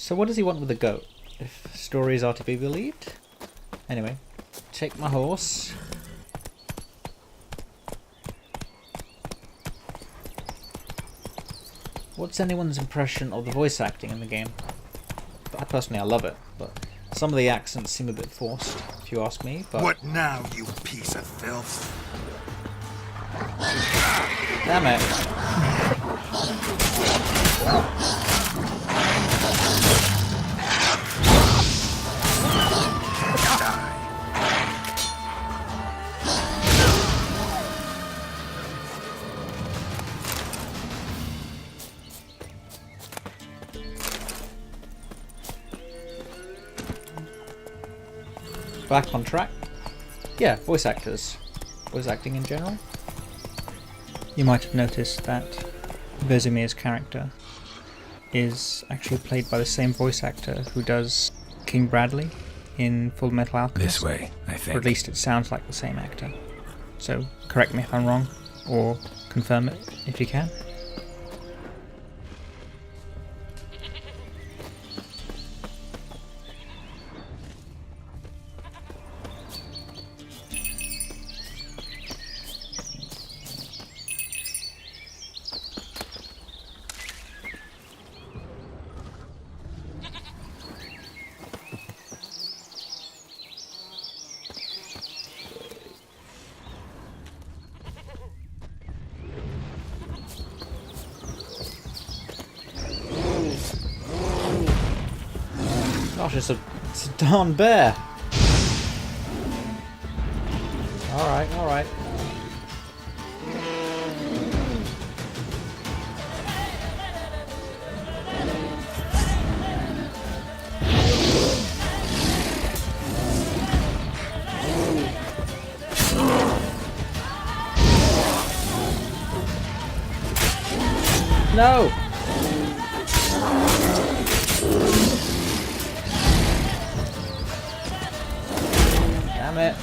So what does he want with the goat, if stories are to be believed? Anyway, take my horse. What's anyone's impression of the voice acting in the game? I love it, but some of the accents seem a bit forced, if you ask me, but... What now, you piece of filth? Damn it. Back on track. Yeah, voice actors. Voice acting in general. You might have noticed that Vesemir's character is actually played by the same voice actor who does King Bradley in Full Metal Alchemist. This way, I think. Or at least it sounds like the same actor. So correct me if I'm wrong, or confirm it if you can. Gosh, it's a darn bear. Alright, alright. No! Damn it.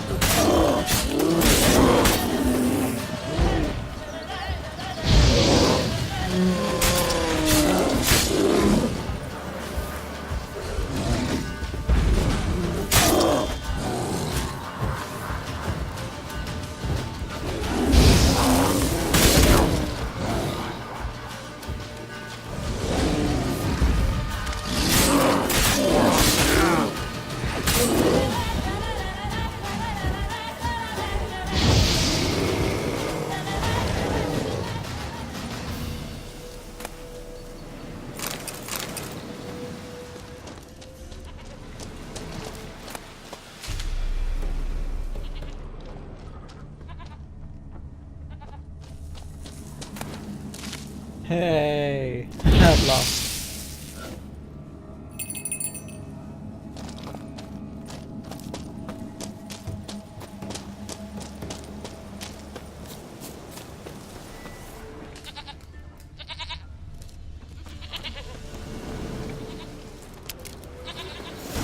Hey, at last.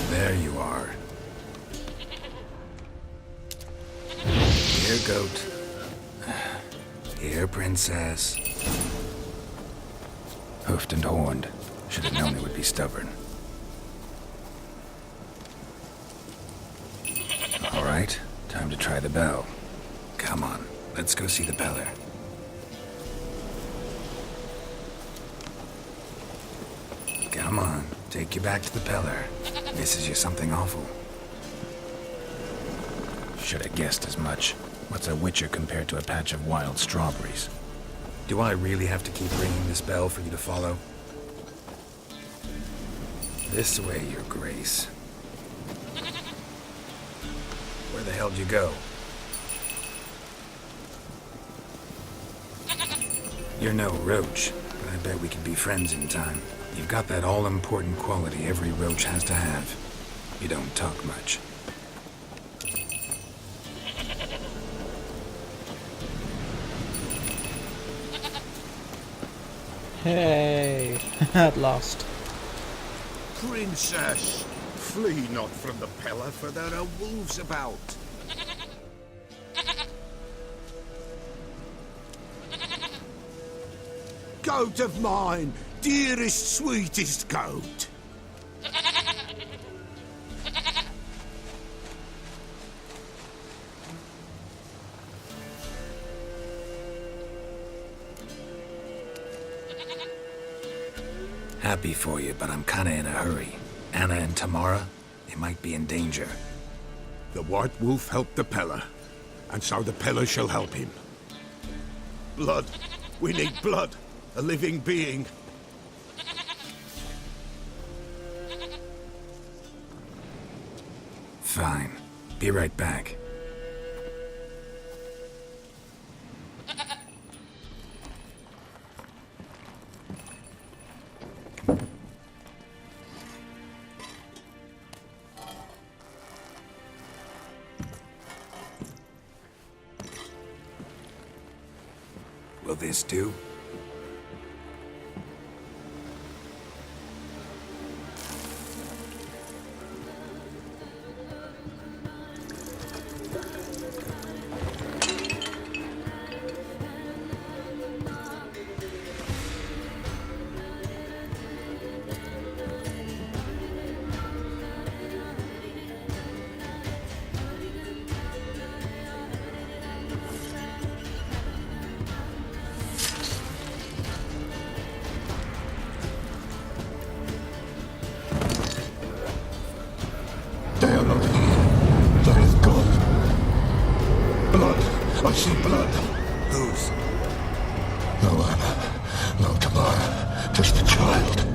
There you are. Here, goat. Here, princess. Hoofed and horned. Should have known it would be stubborn. All right, time to try the bell. Come on, let's go see the beller. Come on, take you back to the Peller. Misses you something awful. Should have guessed as much. What's a witcher compared to a patch of wild strawberries? Do I really have to keep ringing this bell for you to follow? This way, your grace. Where the hell'd you go? You're no roach, but I bet we can be friends in time. You've got that all-important quality every roach has to have. You don't talk much. Hey, at last. Princess, flee not from the Peller, for there are wolves about. Goat of mine, dearest, sweetest goat. Happy for you, but I'm kinda in a hurry. Anna and Tamara, they might be in danger. The White Wolf helped the Peller, and so the Peller shall help him. Blood. We need blood. A living being. Fine. Be right back. Will this do? They are not here. There is God. Blood. I see blood. Whose? No Anna. No Tamara. Just the child.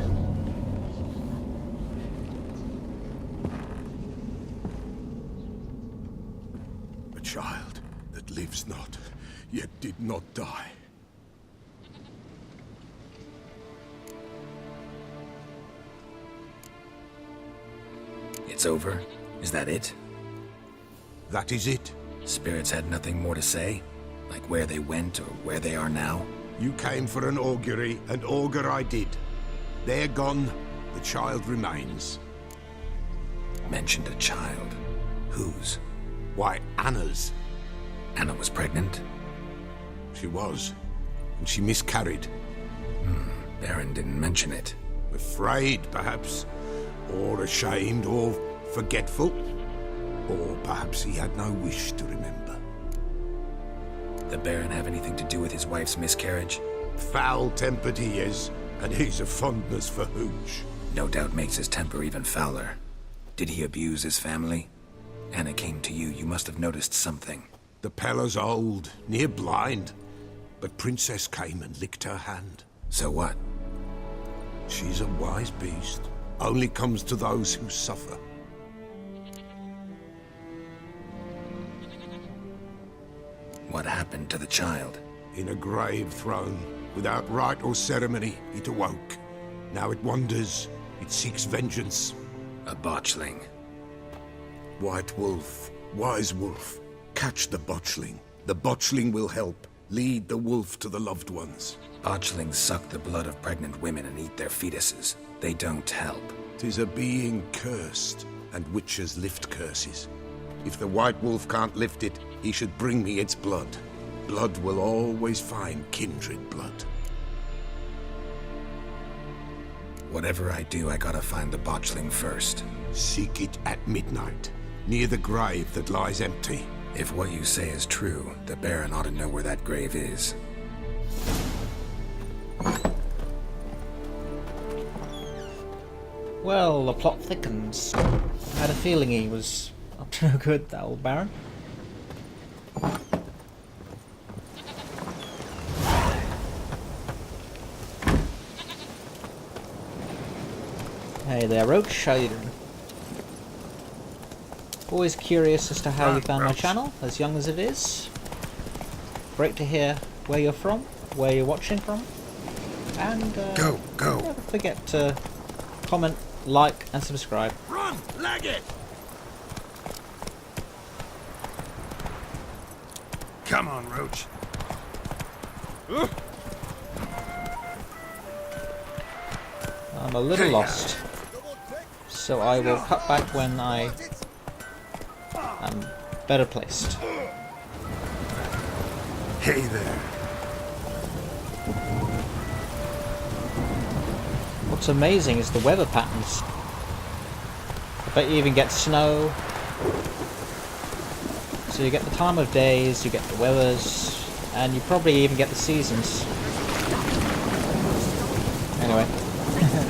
A child that lives not, yet did not die. It's over? Is that it? That is it. Spirits had nothing more to say? Like where they went or where they are now? You came for an augury, and augur I did. They're gone. The child remains. Mentioned a child. Whose? Why, Anna's. Anna was pregnant? She was. And she miscarried. Baron didn't mention it. Afraid, perhaps. Or ashamed, or forgetful. Or perhaps he had no wish to remember. The Baron have anything to do with his wife's miscarriage? Foul-tempered he is, and he's a fondness for hooch. No doubt makes his temper even fouler. Did he abuse his family? Anna came to you, you must have noticed something. The Peller's old, near blind. But Princess came and licked her hand. So what? She's a wise beast. Only comes to those who suffer. What happened to the child? In a grave thrown, without rite or ceremony, it awoke. Now it wanders, it seeks vengeance. A botchling. White Wolf, Wise Wolf, catch the botchling. The botchling will help. Lead the wolf to the loved ones. Botchlings suck the blood of pregnant women and eat their fetuses. They don't help. 'Tis a being cursed, and witches lift curses. If the White Wolf can't lift it, he should bring me its blood. Blood will always find kindred blood. Whatever I do, I gotta find the botchling first. Seek it at midnight, near the grave that lies empty. If what you say is true, the Baron ought to know where that grave is. Well, the plot thickens. I had a feeling he was up to no good, that old Baron. Hey there, Roach. How you doing? Always curious as to how you found my channel, as young as it is. Great to hear where you're from, where you're watching from. And Go! never forget to comment, like, and subscribe. Run! Leg it! Come on, Roach. I'm a little lost, so I will cut back when I am better placed. Hey there. What's amazing is the weather patterns. I bet you even get snow. So you get the time of days, you get the weathers, and you probably even get the seasons. Anyway.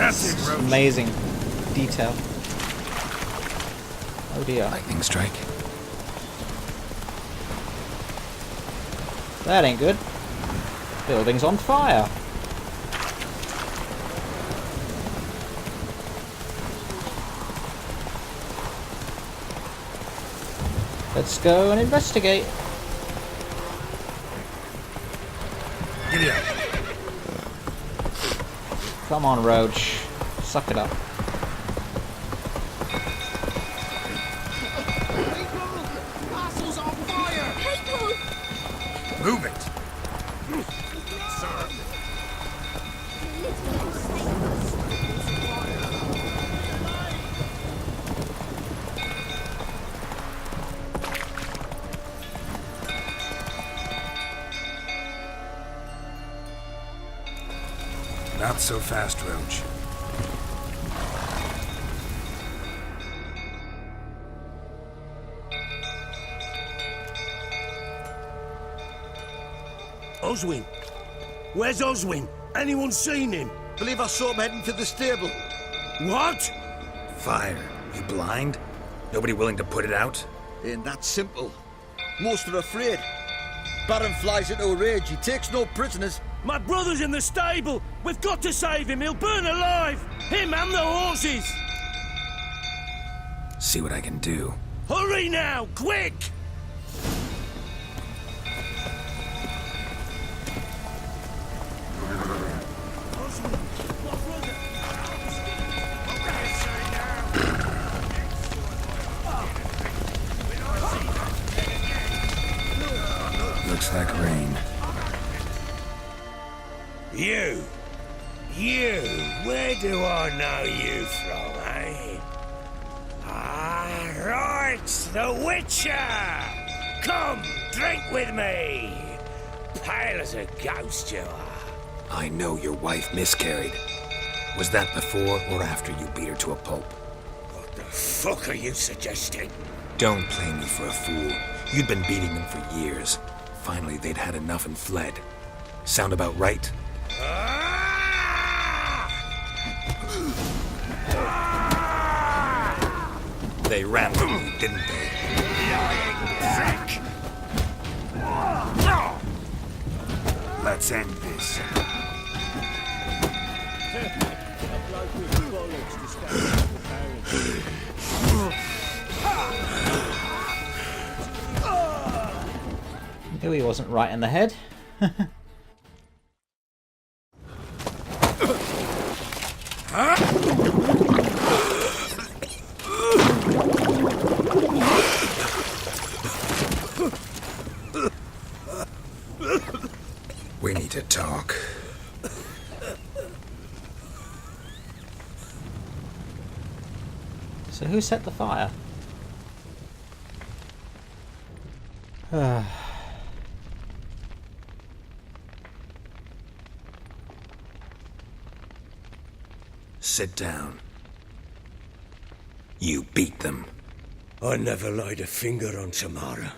That's it, Roach. Amazing detail. Oh dear. Lightning strike. That ain't good. Building's on fire. Let's go and investigate. Giddy up. Come on, Roach. Suck it up. Castle's on fire! People! Move it. Not so fast, Roach. Oswin? Where's Oswin? Anyone seen him? Believe I saw him heading to the stable. What? Fire. You blind? Nobody willing to put it out? Ain't that simple. Most are afraid. Baron flies into a rage. He takes no prisoners. My brother's in the stable! We've got to save him! He'll burn alive! Him and the horses! See what I can do. Hurry now! Quick! Looks like rain. You, where do I know you from, eh? Ah, right, the Witcher! Come, drink with me! Pale as a ghost you are. I know your wife miscarried. Was that before or after you beat her to a pulp? What the fuck are you suggesting? Don't play me for a fool. You'd been beating them for years. Finally, they'd had enough and fled. Sound about right? They ran from you, didn't they? Let's end this. Knew he wasn't right in the head. We need to talk. So who set the fire? Sit down. You beat them. I never laid a finger on Tamara.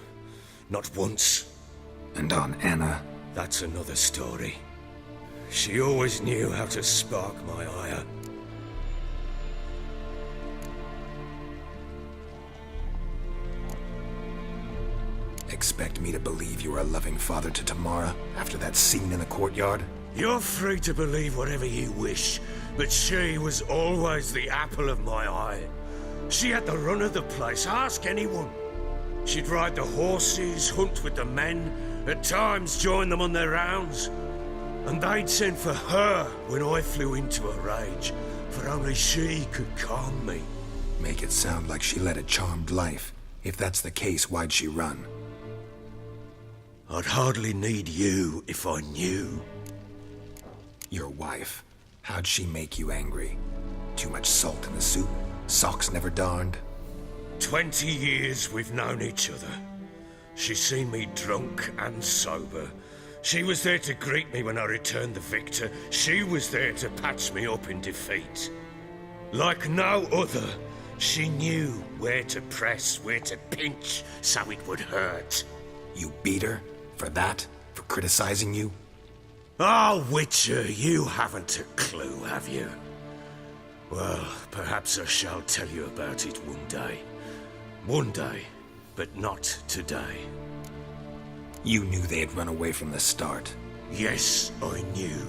Not once. And on Anna. That's another story. She always knew how to spark my ire. Expect me to believe you were a loving father to Tamara after that scene in the courtyard? You're free to believe whatever you wish, but she was always the apple of my eye. She had the run of the place, ask anyone. She'd ride the horses, hunt with the men, at times join them on their rounds. And they'd send for her when I flew into a rage, for only she could calm me. Make it sound like she led a charmed life. If that's the case, why'd she run? I'd hardly need you if I knew. Your wife. How'd she make you angry? Too much salt in the soup? Socks never darned? 20 years we've known each other. She's seen me drunk and sober. She was there to greet me when I returned the victor. She was there to patch me up in defeat. Like no other, she knew where to press, where to pinch, so it would hurt. You beat her? For that? For criticizing you? Oh, Witcher, you haven't a clue, have you? Well, perhaps I shall tell you about it one day. One day, but not today. You knew they had run away from the start. Yes, I knew.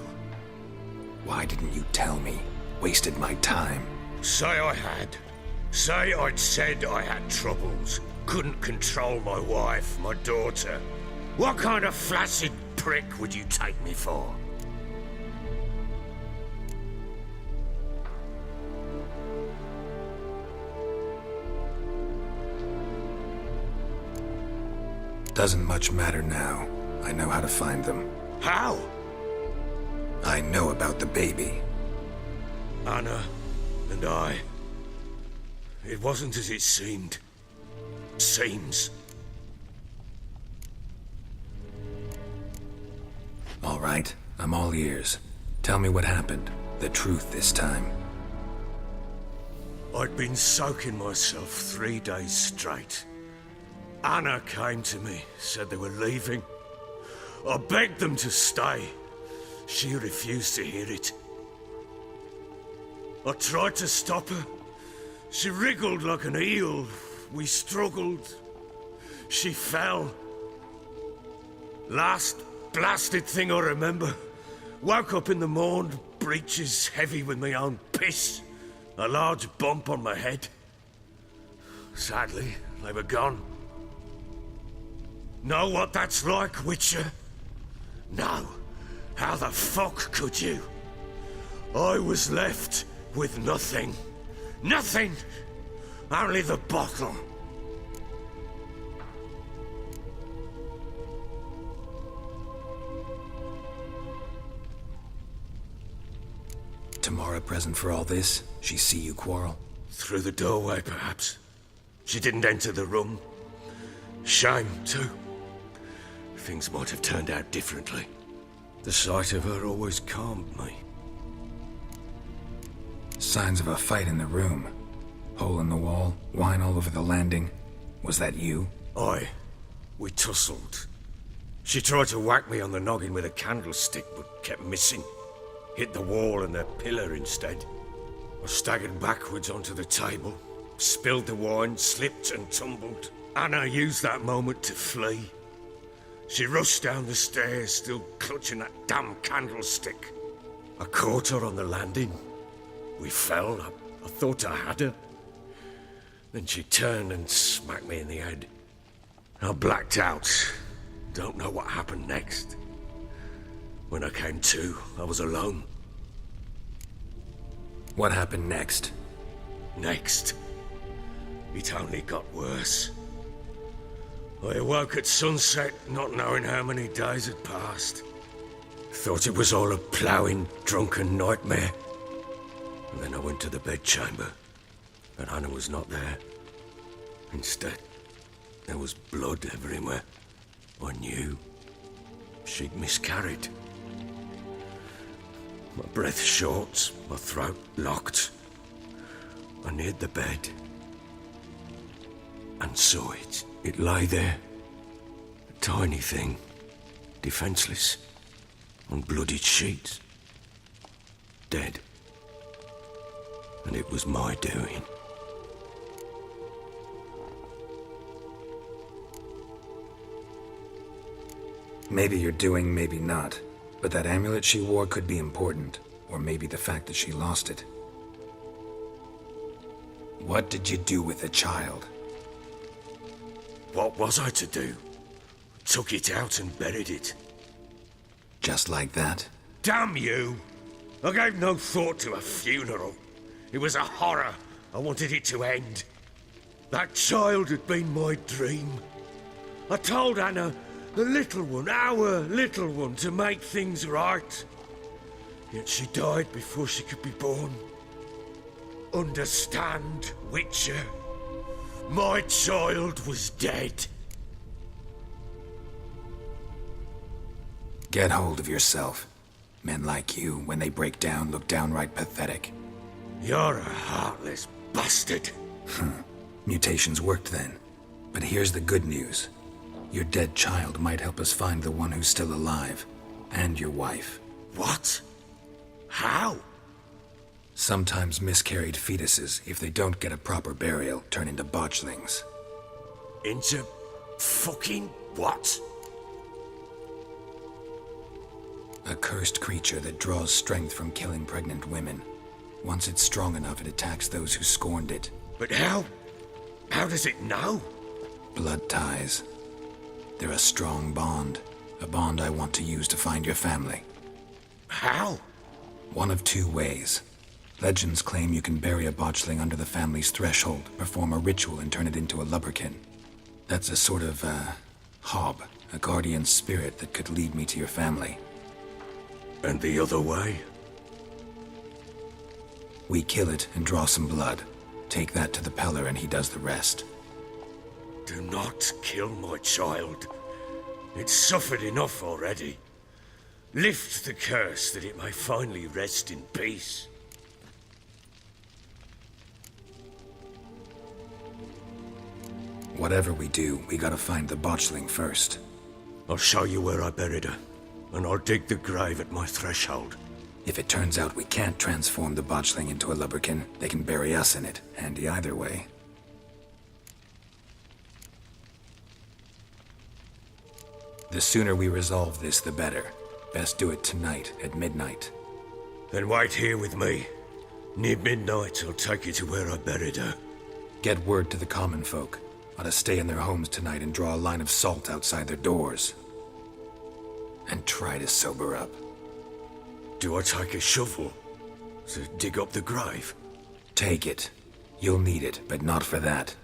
Why didn't you tell me? Wasted my time. Say I had. Say I'd said I had troubles. Couldn't control my wife, my daughter. What kind of flaccid prick would you take me for? Doesn't much matter now. I know how to find them. How? I know about the baby. Anna and I. It wasn't as it seemed. Seems. All right, I'm all ears. Tell me what happened. The truth this time. I'd been soaking myself 3 days straight. Anna came to me, said they were leaving. I begged them to stay. She refused to hear it. I tried to stop her. She wriggled like an eel. We struggled. She fell. Last blasted thing I remember. Woke up in the morn, breeches heavy with my own piss. A large bump on my head. Sadly, they were gone. Know what that's like, Witcher? No. How the fuck could you? I was left with nothing. Nothing! Only the bottle. Tamara present for all this? She see you quarrel? Through the doorway, perhaps. She didn't enter the room. Shame, too. Things might have turned out differently. The sight of her always calmed me. Signs of a fight in the room. Hole in the wall, wine all over the landing. Was that you? Aye. We tussled. She tried to whack me on the noggin with a candlestick, but kept missing. Hit the wall and a pillar instead. I staggered backwards onto the table, spilled the wine, slipped and tumbled. Anna used that moment to flee. She rushed down the stairs, still clutching that damn candlestick. I caught her on the landing. We fell. I thought I had her. Then she turned and smacked me in the head. I blacked out. Don't know what happened next. When I came to, I was alone. What happened next? Next, it only got worse. I awoke at sunset, not knowing how many days had passed. Thought it was all a ploughing, drunken nightmare. And then I went to the bedchamber, and Anna was not there. Instead, there was blood everywhere. I knew she'd miscarried. My breath short, my throat locked. I neared the bed and saw it. It lay there, a tiny thing, defenseless, on bloodied sheets, dead. And it was my doing. Maybe you're doing, maybe not. But that amulet she wore could be important. Or maybe the fact that she lost it. What did you do with the child? What was I to do? Took it out and buried it. Just like that? Damn you! I gave no thought to a funeral. It was a horror. I wanted it to end. That child had been my dream. I told Anna, the little one, our little one, to make things right. Yet she died before she could be born. Understand, Witcher? My child was dead. Get hold of yourself. Men like you, when they break down, look downright pathetic. You're a heartless bastard. Mutations worked then. But here's the good news. Your dead child might help us find the one who's still alive. And your wife. What? How? Sometimes miscarried fetuses, if they don't get a proper burial, turn into botchlings. Into fucking what? A cursed creature that draws strength from killing pregnant women. Once it's strong enough, it attacks those who scorned it. But how? How does it know? Blood ties. They're a strong bond. A bond I want to use to find your family. How? One of two ways. Legends claim you can bury a botchling under the family's threshold, perform a ritual, and turn it into a lubberkin. That's a sort of, hob, a guardian spirit that could lead me to your family. And the other way? We kill it and draw some blood. Take that to the Peller and he does the rest. Do not kill my child. It's suffered enough already. Lift the curse that it may finally rest in peace. Whatever we do, we gotta find the botchling first. I'll show you where I buried her, and I'll dig the grave at my threshold. If it turns out we can't transform the botchling into a lubberkin, they can bury us in it. Handy either way. The sooner we resolve this, the better. Best do it tonight, at midnight. Then wait here with me. Near midnight, I'll take you to where I buried her. Get word to the common folk. Ought to stay in their homes tonight and draw a line of salt outside their doors. And try to sober up. Do I take a shovel to dig up the grave? Take it. You'll need it, but not for that.